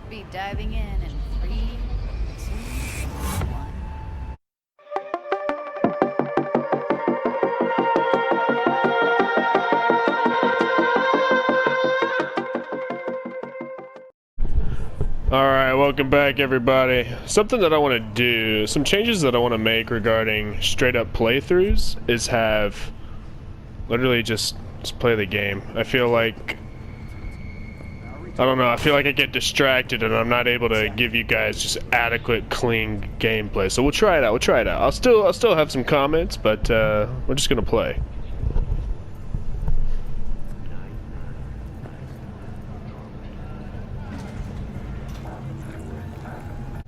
Be diving in 3, 2, 1. Alright, welcome back everybody. Something that I want to do, some changes that I want to make regarding straight up playthroughs is have literally just play the game. I feel like, I don't know, I feel like I get distracted and I'm not able to give you guys just adequate, clean gameplay. So we'll try it out, I'll still have some comments, but we're just gonna play.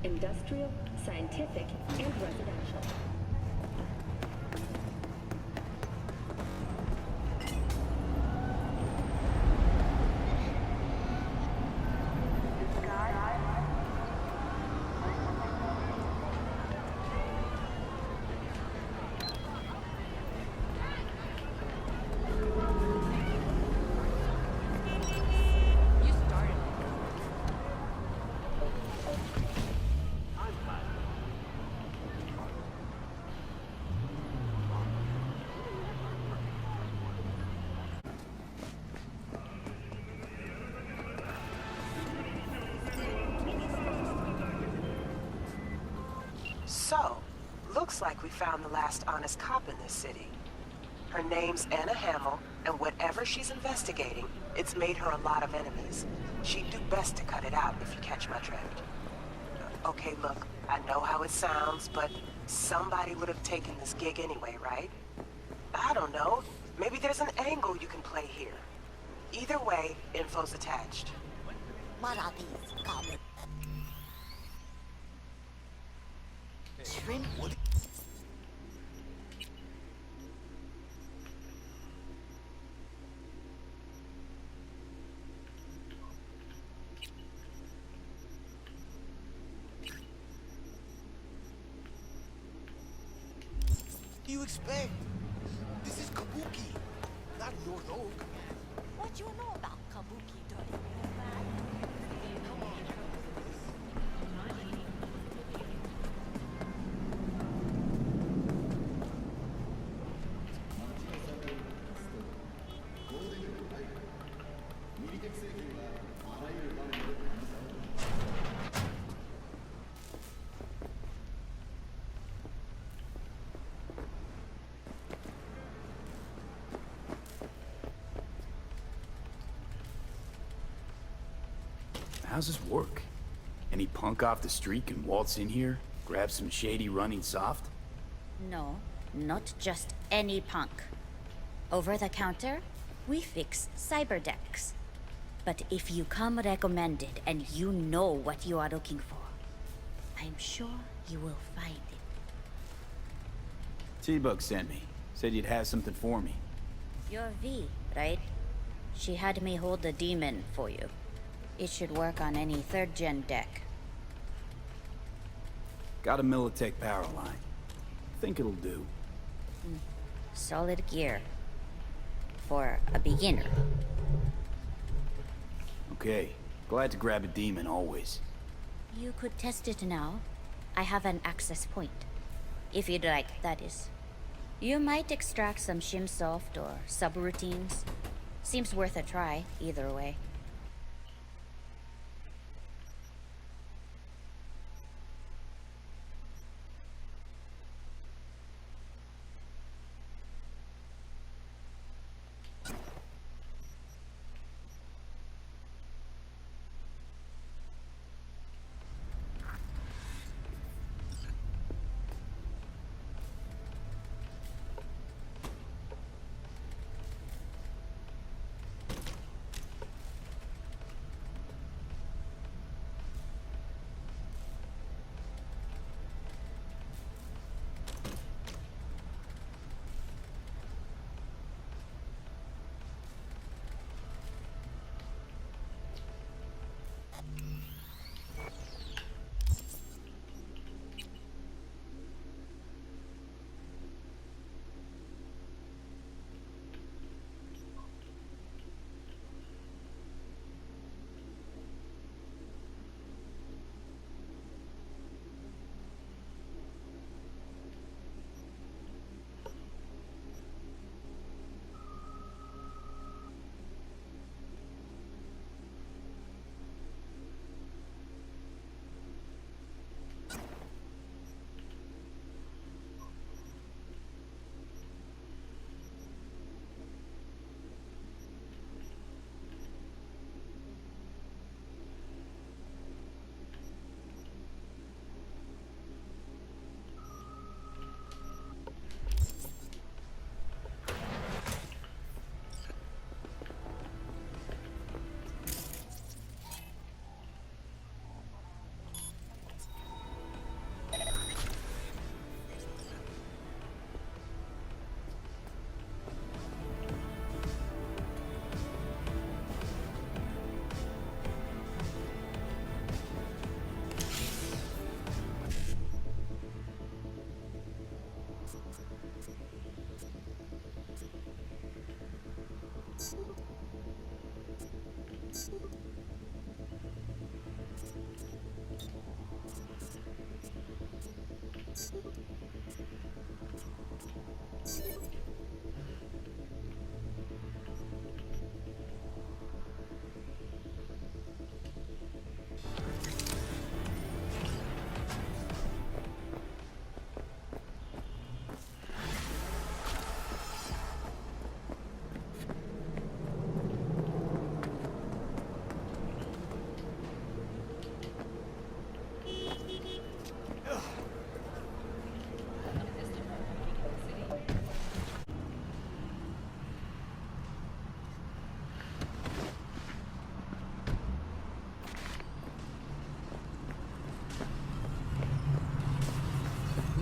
Industrial, scientific, and residential. So, looks like we found the last honest cop in this city. Her name's Anna Hamill, and whatever she's investigating, it's made her a lot of enemies. She'd do best to cut it out if you catch my drift. Okay, look, I know how it sounds, but somebody would have taken this gig anyway, right? I don't know. Maybe there's an angle you can play here. Either way, info's attached. What are these goblins? Shrimp wood. What do you expect? This is Kabuki, not North Oak. What you know about Kabuki, dirty? How's this work? Any punk off the street can waltz in here, grab some shady running soft? No, not just any punk. Over the counter, we fix cyber decks. But if you come recommended and you know what you are looking for, I'm sure you will find it. T-Bug sent me. Said you'd have something for me. You're V, right? She had me hold the demon for you. It should work on any 3rd-gen deck. Got a Militech power line. Think it'll do. Solid gear. For a beginner. Okay. Glad to grab a demon always. You could test it now. I have an access point. If you'd like, that is. You might extract some shimsoft or subroutines. Seems worth a try, either way.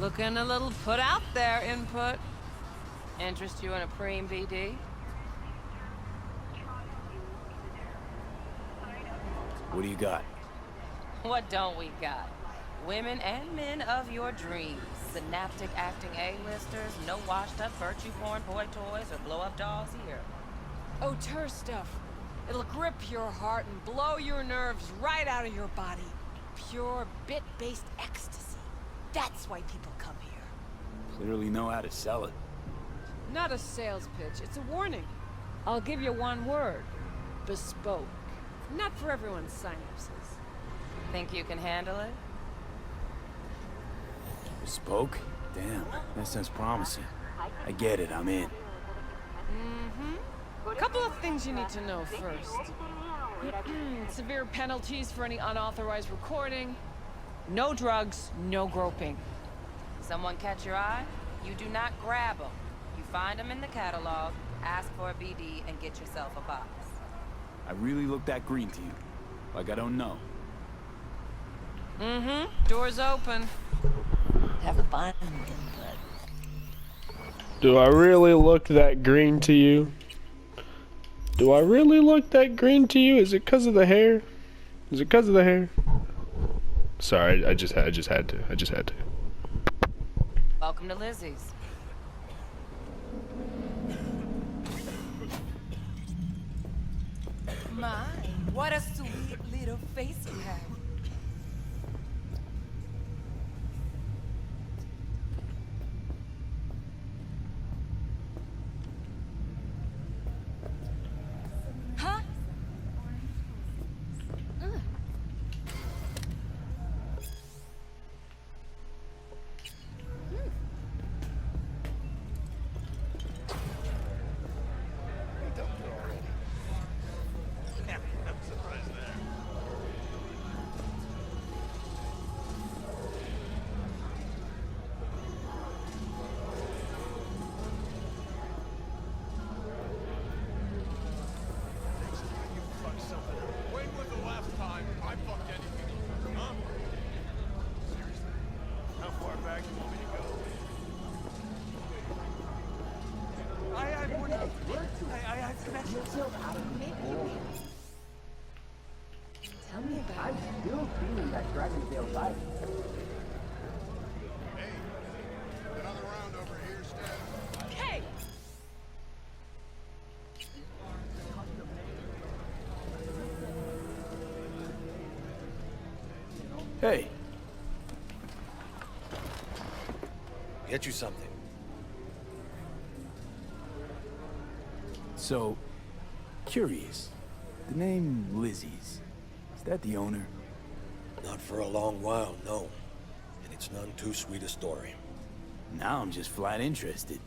Looking a little put out there, input. Interest you in a preem BD? What do you got? What don't we got? Women and men of your dreams. Synaptic acting A-listers, no washed-up virtue porn boy toys, or blow-up dolls here. Auteur stuff. It'll grip your heart and blow your nerves right out of your body. Pure bit-based ecstasy. That's why people come here. Clearly know how to sell it. Not a sales pitch, it's a warning. I'll give you one word. Bespoke. Not for everyone's synapses. Think you can handle it? Bespoke? Damn, that sounds promising. I get it, I'm in. Couple of things you need to know first. Severe penalties for any unauthorized recording. No drugs, no groping. Someone catch your eye? You do not grab them. You find them in the catalog, ask for a BD, and get yourself a box. I really look that green to you. Like I don't know. Door's open. Have fun. Do I really look that green to you? Do I really look that green to you? Is it because of the hair? Is it because of the hair? Sorry, I just had to. Welcome to Lizzie's. My, what a sweet little face you have. Huh? When was the last time I fucked anything? Huh? Seriously? How far back do you want me to go? I have connections. Tell me about it. Still feeling that Dragon's vibe. Hey, another round over here, Stan. Hey! Hey, Get you something. so, curious. The name Lizzie's, is that the owner? Not for a long while, no. And it's none too sweet a story. Now I'm just flat interested.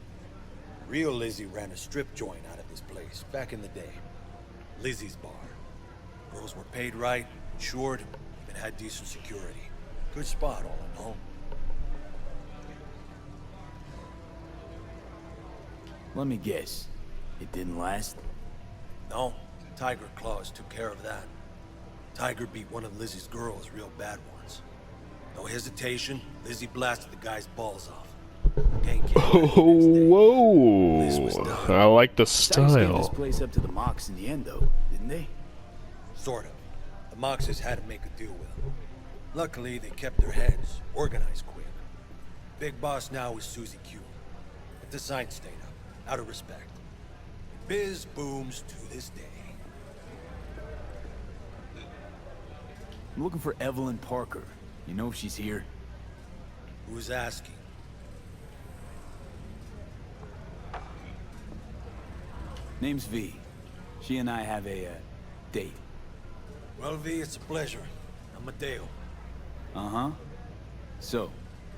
Real Lizzie ran a strip joint out of this place back in the day. Lizzie's Bar. Girls were paid right, insured, even had decent security. Good spot, all in all. Let me guess. It didn't last? No, Tiger Claws took care of that. Tiger beat one of Lizzie's girls real bad once. No hesitation, Lizzie blasted the guy's balls off. Gang came back the next day. Liz was Whoa! done. I like the Dice gave this style. place up to the Mox in the end, though, didn't they? Sort of. The Moxes had to make a deal with them. Luckily, they kept their heads, organized quick. Big boss now is Susie Q. But the sign stayed up, out of respect. Biz booms to this day. I'm looking for Evelyn Parker. You know if she's here? Who's asking? Name's V. She and I have a, date. Well, V, it's a pleasure. I'm Mateo. Uh-huh. So,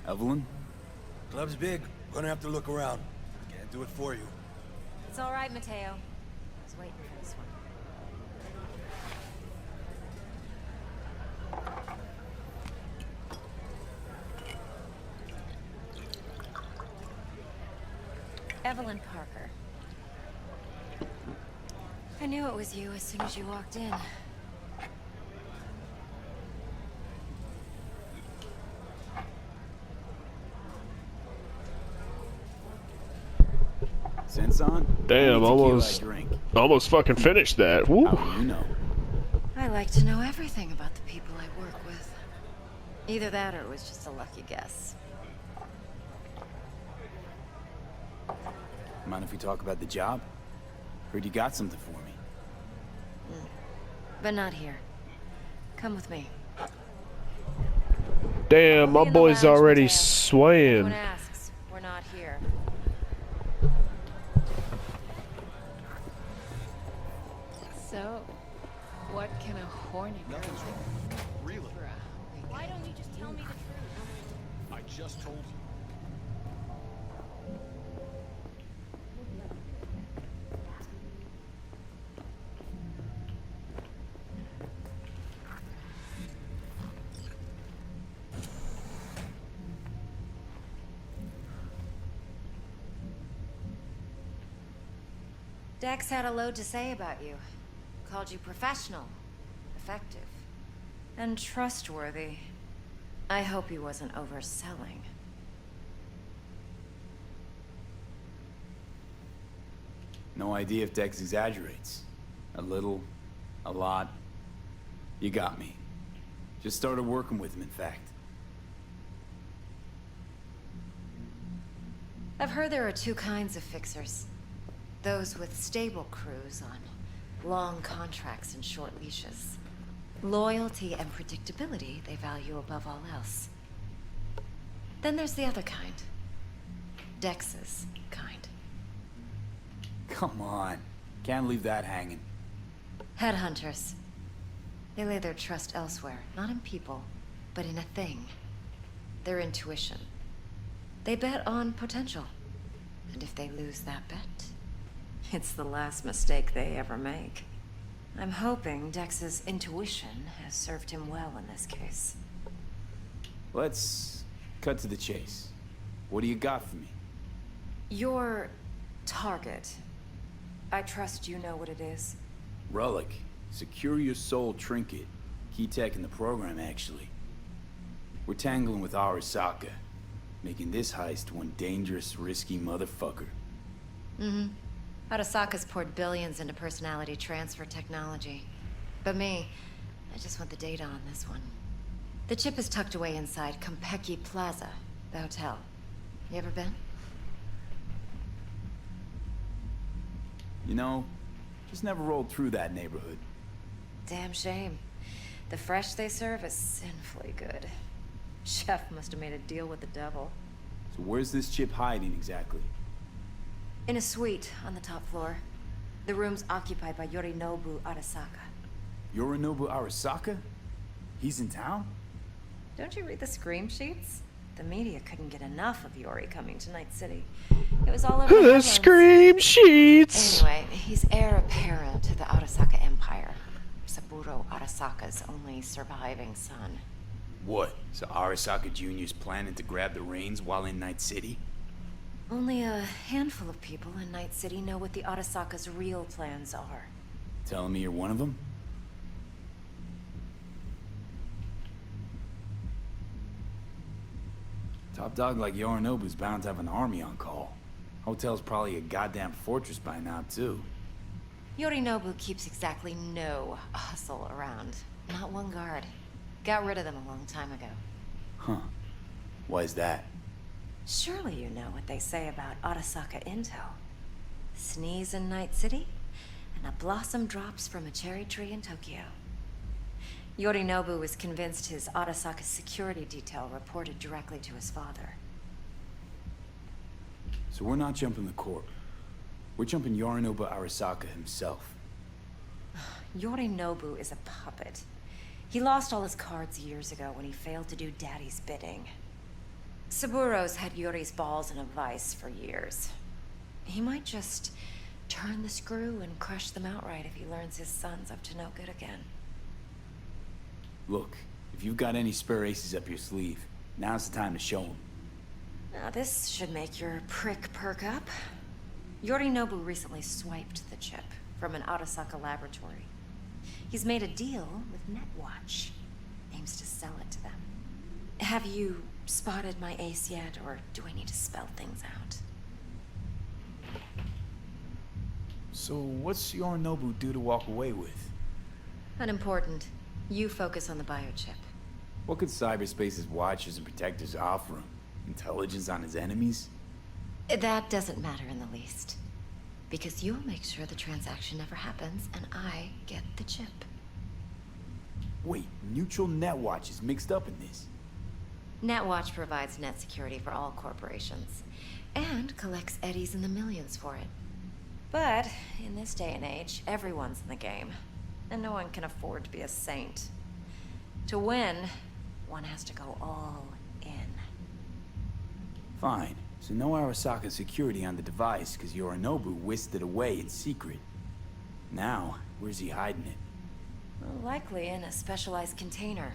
Evelyn? Club's big. Gonna have to look around. Can't do it for you. It's all right, Mateo. I was waiting for this one. Evelyn Parker. I knew it was you as soon as you walked in. Sense on? Damn, Only tequila I almost drink. fucking finished that. Woo. How do you know? I like to know everything about the people I work with. Either that or it was just a lucky guess. Mind if we talk about the job? Heard you got something for me. But not here. Come with me. Damn, my Be in the boy's lounge, already Mateo. swaying. Anyone asks, we're not here. So, what can a horny girl Nothing's wrong. Really? for a Why don't you just tell me the truth? I just told you. Dex had a load to say about you. Called you professional, effective. And trustworthy. I hope he wasn't overselling. No idea if Dex exaggerates. A little, a lot. You got me. Just started working with him, in fact. I've heard there are two kinds of fixers. Those with stable crews on long contracts and short leashes. Loyalty and predictability they value above all else. Then there's the other kind. Dex's kind. Come on. Can't leave that hanging. Headhunters. They lay their trust elsewhere, not in people, but in a thing. Their intuition. They bet on potential. And if they lose that bet, it's the last mistake they ever make. I'm hoping Dex's intuition has served him well in this case. Let's cut to the chase. What do you got for me? Your target. I trust you know what it is. Relic. Secure your soul trinket. Key tech in the program, actually. We're tangling with Arasaka, making this heist one dangerous, risky motherfucker. Mm-hmm. Arasaka's poured billions into personality transfer technology. But me, I just want the data on this one. The chip is tucked away inside Kompeki Plaza, the hotel. You ever been? You know, just never rolled through that neighborhood. Damn shame. The fresh they serve is sinfully good. Chef must have made a deal with the devil. So where's this chip hiding exactly? In a suite on the top floor. The room's occupied by Yorinobu Arasaka. Yorinobu Arasaka? He's in town? Don't you read the scream sheets? The media couldn't get enough of Yori coming to Night City. It was all over the The headlines. scream sheets. Anyway, he's heir apparent to the Arasaka Empire. Saburo Arasaka's only surviving son. What? So Arasaka Jr.'s planning to grab the reins while in Night City? Only a handful of people in Night City know what the Arasaka's real plans are. Telling me you're one of them? Top dog like Yorinobu's bound to have an army on call. Hotel's probably a goddamn fortress by now, too. Yorinobu keeps exactly no hustle around. Not one guard. Got rid of them a long time ago. Huh. Why is that? Surely you know what they say about Arasaka intel. Sneeze in Night City, and a blossom drops from a cherry tree in Tokyo. Yorinobu was convinced his Arasaka security detail reported directly to his father. So we're not jumping the corp. We're jumping Yorinobu Arasaka himself. Yorinobu is a puppet. He lost all his cards years ago when he failed to do Daddy's bidding. Saburo's had Yuri's balls in a vice for years. He might just turn the screw and crush them outright if he learns his son's up to no good again. Look, if you've got any spare aces up your sleeve, now's the time to show them. Now this should make your prick perk up. Yorinobu recently swiped the chip from an Arasaka laboratory. He's made a deal with Netwatch. Aims to sell it to them. Have you spotted my ace yet, or do I need to spell things out? So what's Yorinobu due to walk away with? Unimportant. You focus on the biochip. What could cyberspace's watchers and protectors offer him? Intelligence on his enemies? That doesn't matter in the least. Because you'll make sure the transaction never happens, and I get the chip. Wait, Neutral Netwatch is mixed up in this. Netwatch provides net security for all corporations, and collects eddies in the millions for it. But, in this day and age, everyone's in the game, and no one can afford to be a saint. To win, one has to go all in. Fine. So no Arasaka security on the device, because Yorinobu whisked it away in secret. Now, where's he hiding it? Well, likely in a specialized container.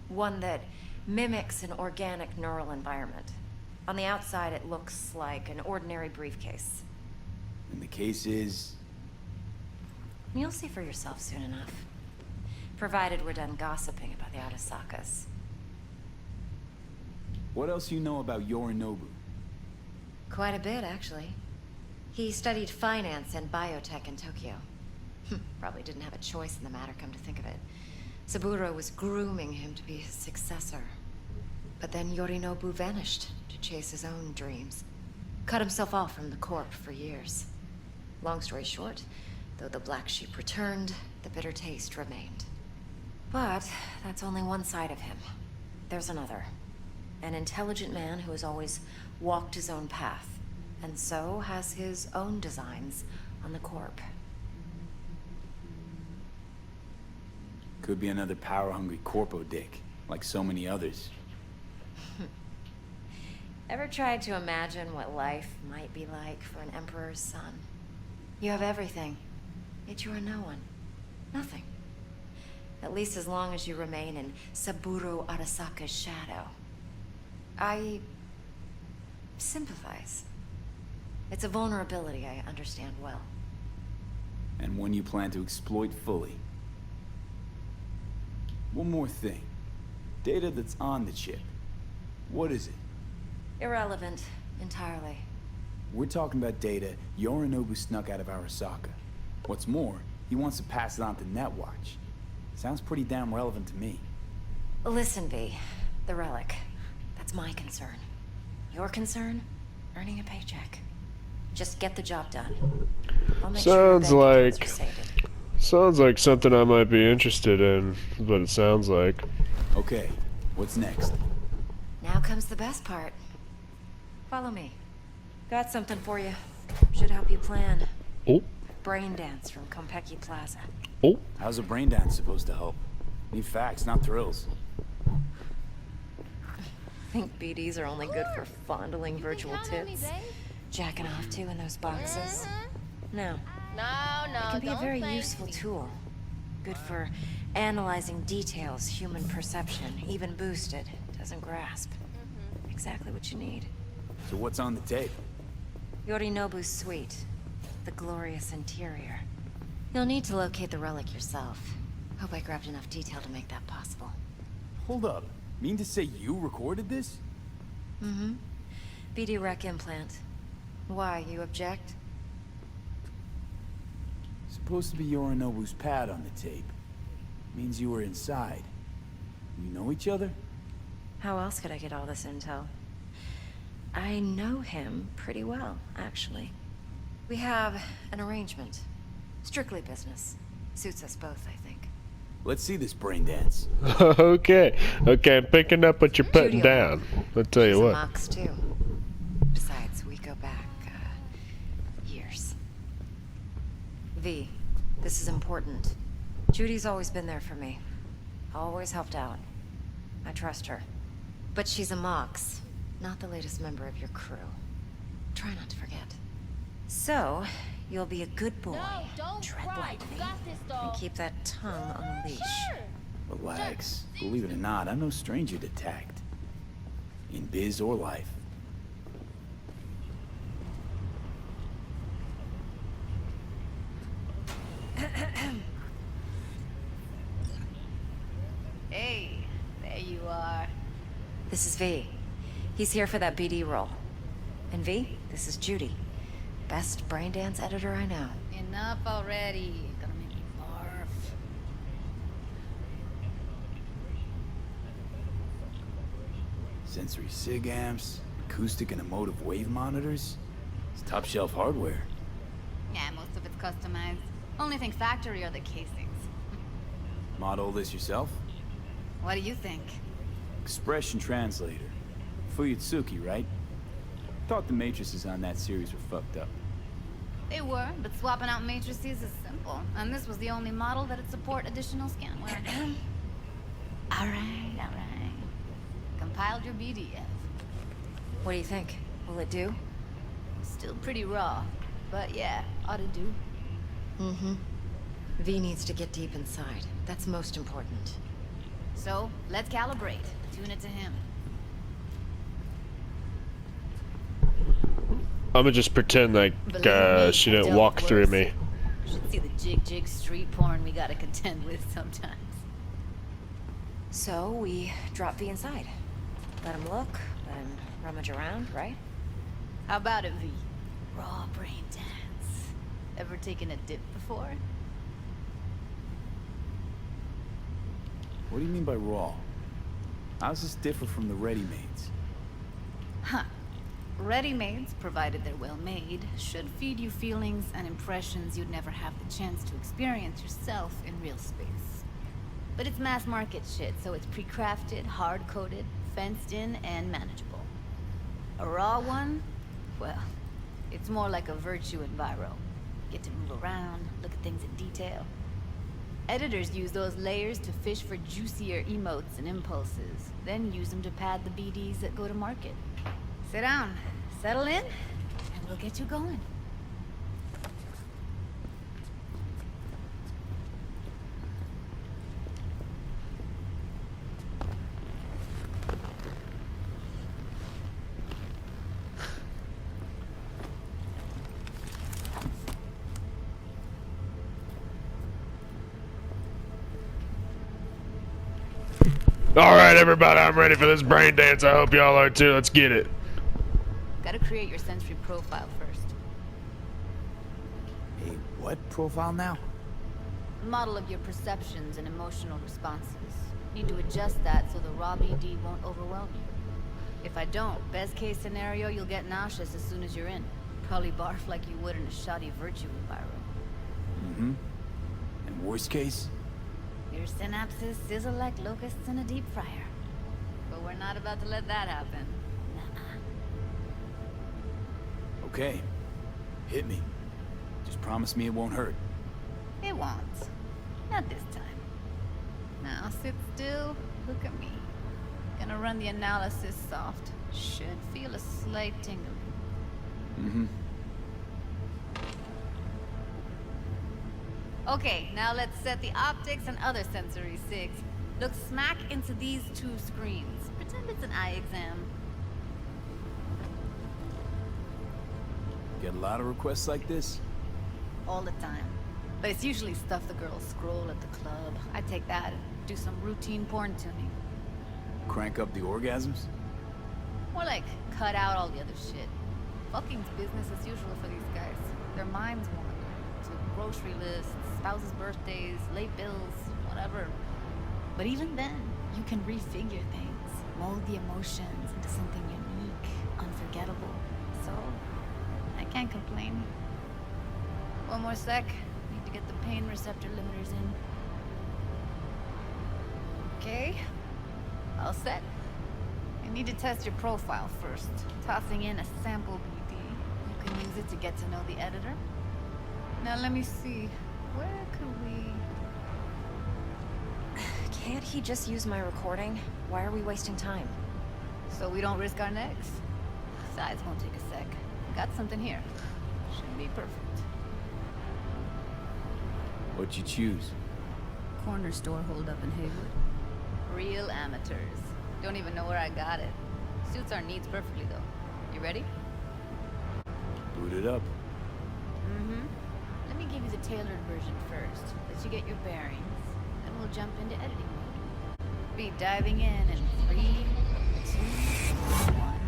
One that mimics an organic neural environment. On the outside, it looks like an ordinary briefcase. And the case is... You'll see for yourself soon enough. Provided we're done gossiping about the Arasakas. What else you know about Yorinobu? Quite a bit, actually. He studied finance and biotech in Tokyo. Probably didn't have a choice in the matter, come to think of it. Saburo was grooming him to be his successor. But then Yorinobu vanished to chase his own dreams. Cut himself off from the Corp for years. Long story short, though the black sheep returned, the bitter taste remained. But that's only one side of him. There's another. An intelligent man who has always walked his own path, and so has his own designs on the Corp. Could be another power-hungry corpo dick, like so many others. Ever tried to imagine what life might be like for an emperor's son? You have everything, yet you are no one. Nothing. At least as long as you remain in Saburo Arasaka's shadow. I sympathize. It's a vulnerability I understand well. And one you plan to exploit fully. One more thing. Data that's on the chip. What is it? Irrelevant, entirely. We're talking about data Yorinobu snuck out of Arasaka. What's more, he wants to pass it on to Netwatch. Sounds pretty damn relevant to me. Listen, V. The relic. That's my concern. Your concern? Earning a paycheck. Just get the job done. I'll make sure Sounds like something I might be interested in, is what it sounds like. Okay, what's next? Now comes the best part. Follow me. Got something for you. Should help you plan. Oh. Brain dance from Konpeki Plaza. Oh. How's a brain dance supposed to help? Need facts, not thrills. Think BDs are only good for fondling virtual tits? Jacking off to in those boxes? No. No, It can be a very useful tool. Good for analyzing details human perception, even boosted, doesn't grasp. Exactly what you need. So what's on the tape? Yorinobu's suite. The glorious interior. You'll need to locate the relic yourself. Hope I grabbed enough detail to make that possible. Hold up. Mean to say you recorded this? Mm-hmm. BD rec implant. Why, you object? Supposed to be Yorinobu's pad on the tape. Means you were inside. You know each other? How else could I get all this intel? I know him pretty well, actually. We have an arrangement. Strictly business. Suits us both, I think. Let's see this brain dance. Okay, I'm picking up what you're putting down. I'll tell you what. Mox too. Besides, we go back, years. V, this is important. Judy's always been there for me. Always helped out. I trust her. But she's a Mox, not the latest member of your crew. Try not to forget. So, you'll be a good boy. Tread lightly. And keep that tongue on a leash. Relax. Believe it or not, I'm no stranger to tact. In biz or life. Hey, there you are. This is V. He's here for that BD role. And V, this is Judy. Best brain dance editor I know. Enough already. Gonna make me barf. Sensory SIG amps, acoustic and emotive wave monitors. It's top shelf hardware. Yeah, most of it's customized. Only thing factory are the casings. Model this yourself? What do you think? Expression translator. Fuyutsuki, right? Thought the matrices on that series were fucked up. They were, but swapping out matrices is simple. And this was the only model that'd support additional scanware. Alright. Compiled your BDF. What do you think? Will it do? Still pretty raw. But yeah, ought to do. Mm-hmm. V needs to get deep inside. That's most important. So, let's calibrate. Tune it to him. I'ma just pretend like she didn't walk through me. You should see the jig street porn we gotta contend with sometimes. So, we drop V inside. Let him look, let him rummage around, right? How about it, V? Raw brain dance. Ever taken a dip before? What do you mean by raw? How does this differ from the ready-mades? Huh. Ready-mades, provided they're well made, should feed you feelings and impressions you'd never have the chance to experience yourself in real space. But it's mass market shit, so it's pre-crafted, hard-coded, fenced in, and manageable. A raw one? Well, it's more like a virtue enviro. Get to move around, look at things in detail. Editors use those layers to fish for juicier emotes and impulses, then use them to pad the BDs that go to market. Sit down, settle in, and we'll get you going. Alright, everybody, I'm ready for this brain dance. I hope y'all are too. Let's get it. Gotta create your sensory profile first. A what profile now? Model of your perceptions and emotional responses. Need to adjust that so the raw BD won't overwhelm you. If I don't, best case scenario, you'll get nauseous as soon as you're in. Probably barf like you would in a shoddy virtue environment. Mm-hmm. And worst case? Your synapses sizzle like locusts in a deep fryer. But we're not about to let that happen. Nuh-uh. Okay. Hit me. Just promise me it won't hurt. It won't. Not this time. Now sit still, look at me. Gonna run the analysis soft. Should feel a slight tingle. Mm-hmm. Okay, now let's set the optics and other sensory SIGs. Look smack into these two screens. Pretend it's an eye exam. Get a lot of requests like this? All the time. But it's usually stuff the girls scroll at the club. I take that and do some routine porn tuning. Crank up the orgasms? More like cut out all the other shit. Fucking's business as usual for these guys. Their minds wander to grocery lists, spouses' birthdays, late bills, whatever. But even then, you can refigure things, mold the emotions into something unique, unforgettable. So, I can't complain. One more sec. Need to get the pain receptor limiters in. Okay. All set. You need to test your profile first. Tossing in a sample BD. You can use it to get to know the editor. Now let me see. Where could we... Can't he just use my recording? Why are we wasting time? So we don't risk our necks? Besides, won't take a sec. Got something here. Should be perfect. What'd you choose? Corner store hold up in Haywood. Real amateurs. Don't even know where I got it. Suits our needs perfectly though. You ready? Boot it up. Mm-hmm. Let me give you the tailored version first. Let you get your bearings. Then we'll jump into editing mode. Be diving in 3, 2, 1.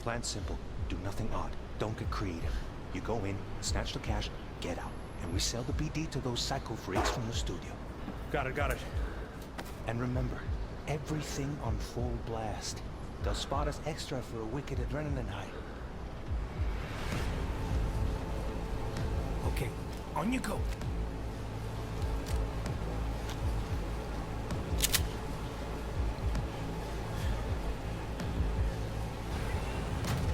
Plan simple. Do nothing odd. Don't get creative. You go in, snatch the cash, get out. And we sell the BD to those psycho freaks from the studio. Got it. And remember, everything on full blast. They'll spot us extra for a wicked adrenaline high. Okay, on you go.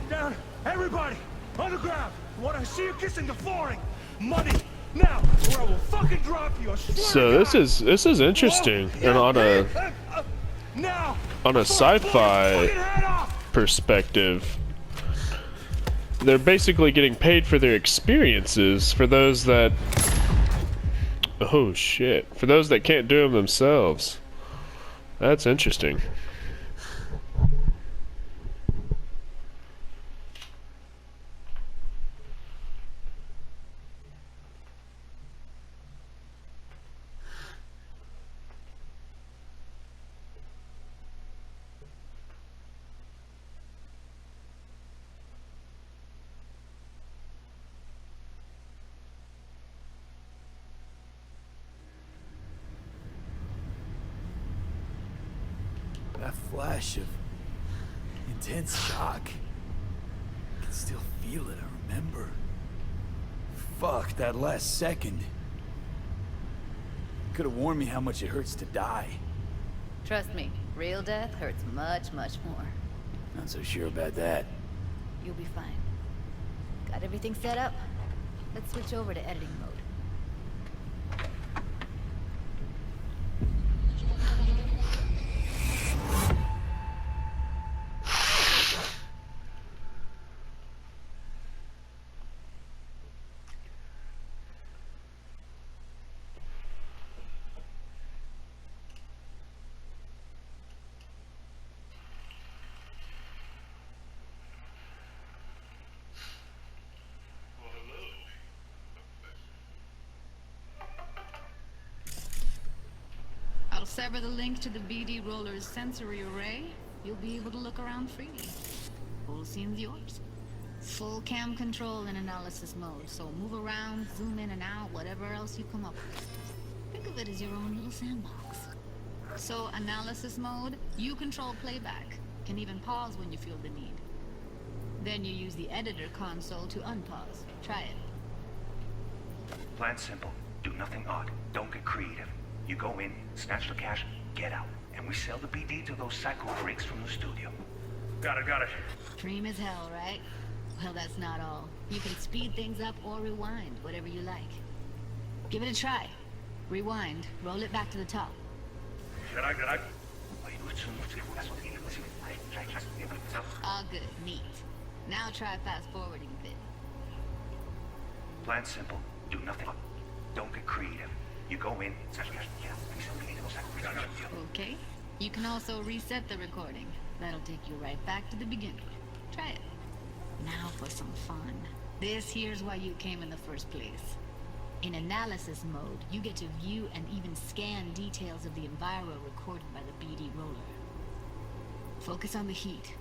Down! Everybody! On the ground! I want to see you kissing the flooring! Money! Now! Or I will fucking drop you! I swear So to this God. is interesting, and Now! on a sci-fi perspective, they're basically getting paid for their experiences for those that, oh shit, for those that can't do them themselves. That's interesting. That flash of intense shock. I can still feel it, I remember. Fuck, that last second. Could have warned me how much it hurts to die. Trust me, real death hurts much, much more. Not so sure about that. You'll be fine. Got everything set up? Let's switch over to editing mode. I'll sever the link to the BD Roller's sensory array. You'll be able to look around freely. Whole scene's yours. Full cam control in analysis mode, so move around, zoom in and out, whatever else you come up with. Think of it as your own little sandbox. So, analysis mode, you control playback. Can even pause when you feel the need. Then you use the editor console to unpause. Try it. Plan simple. Do nothing odd. Don't get creative. You go in, snatch the cash, get out. And we sell the BD to those psycho freaks from the studio. Got it. Dream as hell, right? Well, that's not all. You can speed things up or rewind, whatever you like. Give it a try. Rewind, roll it back to the top. All good, neat. Now try fast forwarding a bit. Plan simple. Do nothing. Don't get creative. You go in, snatch the cash, get out. We sell the BD to those psycho freaks from the studio. Okay. You can also reset the recording. That'll take you right back to the beginning. Try it. Now for some fun. This here's why you came in the first place. In analysis mode, you get to view and even scan details of the enviro recorded by the BD Roller. Focus on the heat,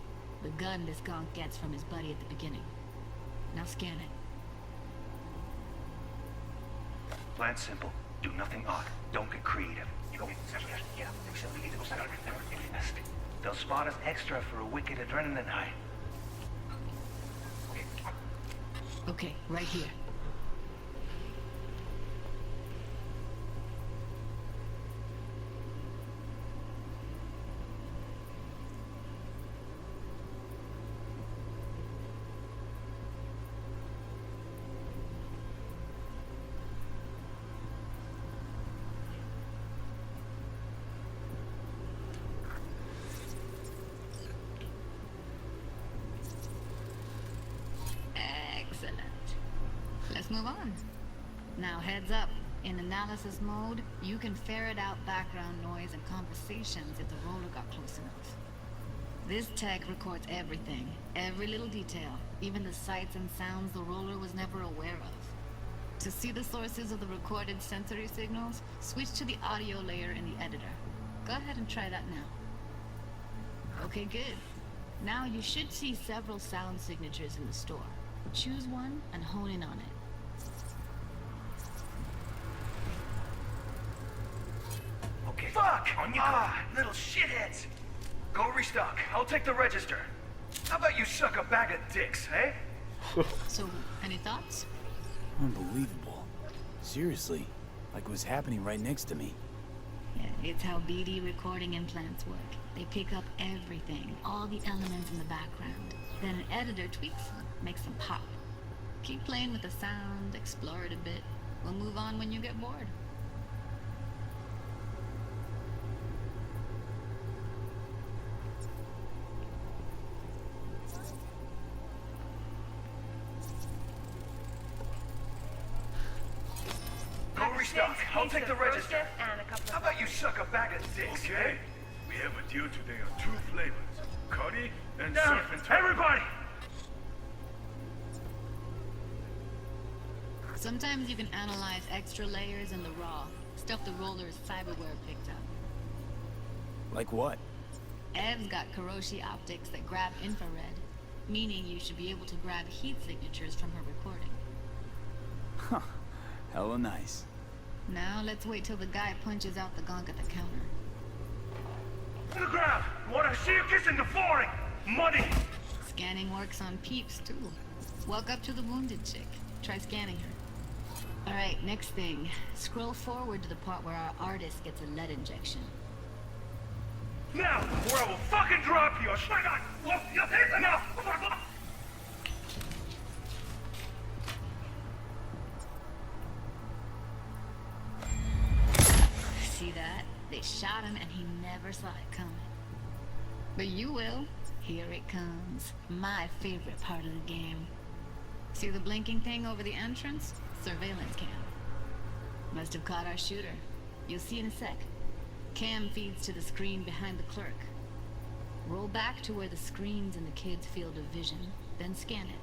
the gun this gonk gets from his buddy at the beginning. Now scan it. Plan simple. Do nothing odd. Don't get creative. You go in, snatch the cash, get out. We sell the BD to those psycho freaks. They'll spot us extra for a wicked adrenaline high. Okay, right here. Excellent. Let's move on. Now heads up. In analysis mode, you can ferret out background noise and conversations if the roller got close enough. This tech records everything, every little detail, even the sights and sounds the roller was never aware of. To see the sources of the recorded sensory signals, switch to the audio layer in the editor. Go ahead and try that now. Okay, good. Now you should see several sound signatures in the store. Choose one and hone in on it. Okay. Fuck! On you go. Little shitheads. Go restock. I'll take the register. How about you suck a bag of dicks, eh? So, any thoughts? Unbelievable. Seriously, like it was happening right next to me. Yeah, it's how BD recording implants work. They pick up everything, all the elements in the background. Then an editor tweaks them, makes them pop. Keep playing with the sound, explore it a bit. We'll move on when you get bored. Go restock. I'll take the register. How about you suck a bag of dicks, Okay. We have a deal today on 2 flavors. Curry and Down! surf and turtle. Everybody! Sometimes you can analyze extra layers in the raw, stuff the roller's cyberware picked up. Like what? Ev's got Kiroshi optics that grab infrared, meaning you should be able to grab heat signatures from her recording. Huh. Hella nice. Now let's wait till the guy punches out the gunk at the counter. To the ground! Wanna see you kissing the flooring! Money! Scanning works on peeps, too. Walk up to the wounded chick. Try scanning her. Alright, next thing. Scroll forward to the part where our artist gets a lead injection. Now, or I will fucking drop you! My God! Look, it's enough! See that? They shot him and he never saw it coming. But you will. Here it comes. My favorite part of the game. See the blinking thing over the entrance? Surveillance cam. Must have caught our shooter. You'll see in a sec. Cam feeds to the screen behind the clerk. Roll back to where the screen's in the kid's field of vision, then scan it.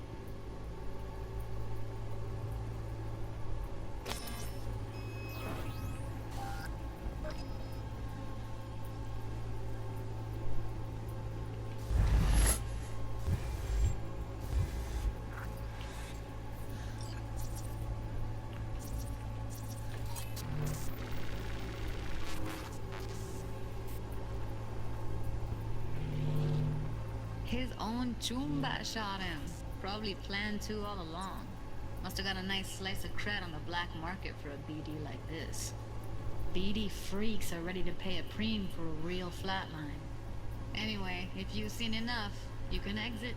His own Chumba shot him. Probably planned to all along. Must have got a nice slice of cred on the black market for a BD like this. BD freaks are ready to pay a preem for a real flatline. Anyway, if you've seen enough, you can exit.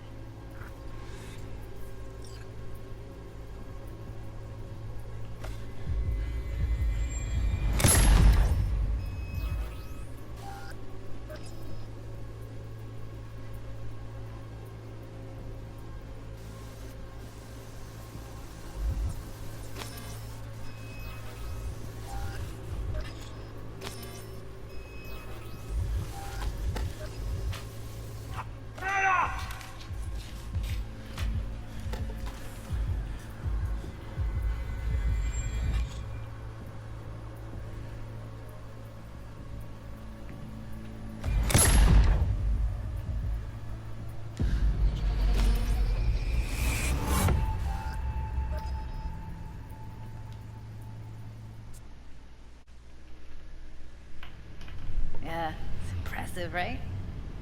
Yeah, it's impressive, right?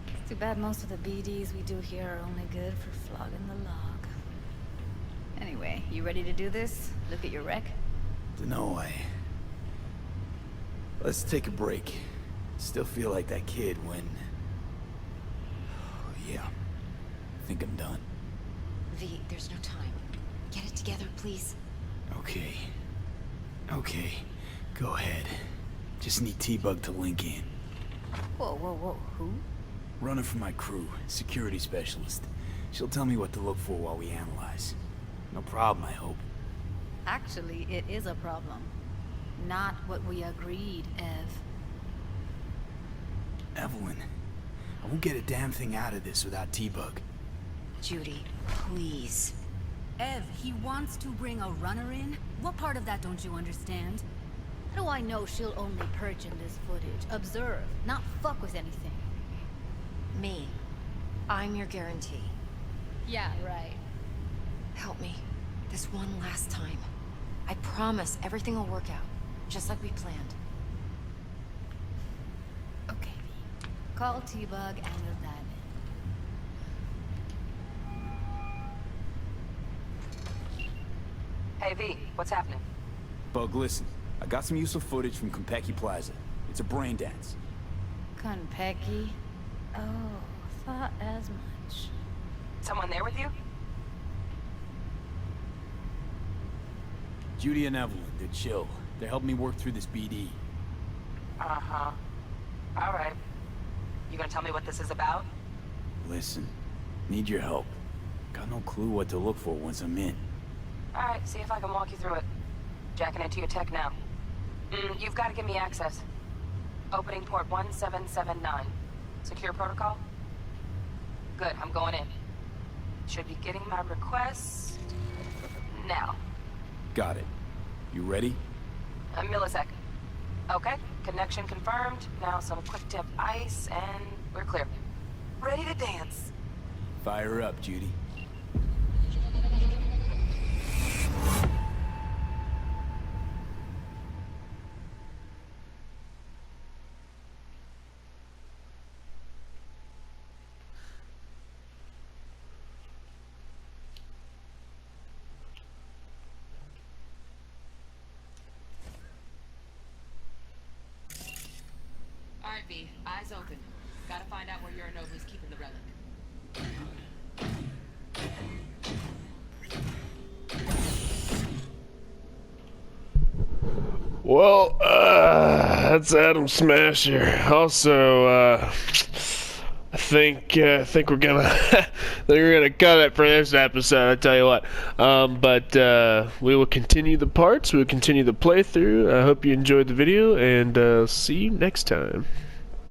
It's too bad most of the BDs we do here are only good for flogging the log. Anyway, you ready to do this? Look at your wreck? Dunno, Let's take a break. Still feel like that kid when... Yeah. I think I'm done. V, there's no time. Get it together, please. Okay. Okay. Go ahead. Just need T-Bug to link in. Whoa, whoa, whoa, who? Runner for my crew, security specialist. She'll tell me what to look for while we analyze. No problem, I hope. Actually, it is a problem. Not what we agreed, Ev. Evelyn, I won't get a damn thing out of this without T-Bug. Judy, please. Ev, he wants to bring a runner in? What part of that don't you understand? How do I know she'll only perch in this footage? Observe, not fuck with anything. Me. I'm your guarantee. Yeah, right. Help me. This one last time. I promise everything will work out. Just like we planned. Okay, V. Call T-Bug and we'll dive in. Hey, V, what's happening? Bug, listen. I got some useful footage from Konpeki Plaza. It's a brain dance. Konpeki? Oh, thought as much. Someone there with you? Judy and Evelyn, they're chill. They helped me work through this BD. Uh-huh. All right. You gonna tell me what this is about? Listen, need your help. Got no clue what to look for once I'm in. All right, see if I can walk you through it. Jacking into your tech now. You've got to give me access. Opening port 1779. Secure protocol? Good, I'm going in. Should be getting my request now. Got it. You ready? A millisecond. Okay, connection confirmed. Now some quick tip ice, and we're clear. Ready to dance. Fire up, Judy. Alright, V. Eyes open. Gotta find out where Yorinobu's keeping the relic. Well, that's Adam Smasher. Also, I think we're gonna cut it for this episode. I tell you what. But we will continue the parts. We will continue the playthrough. I hope you enjoyed the video, and see you next time.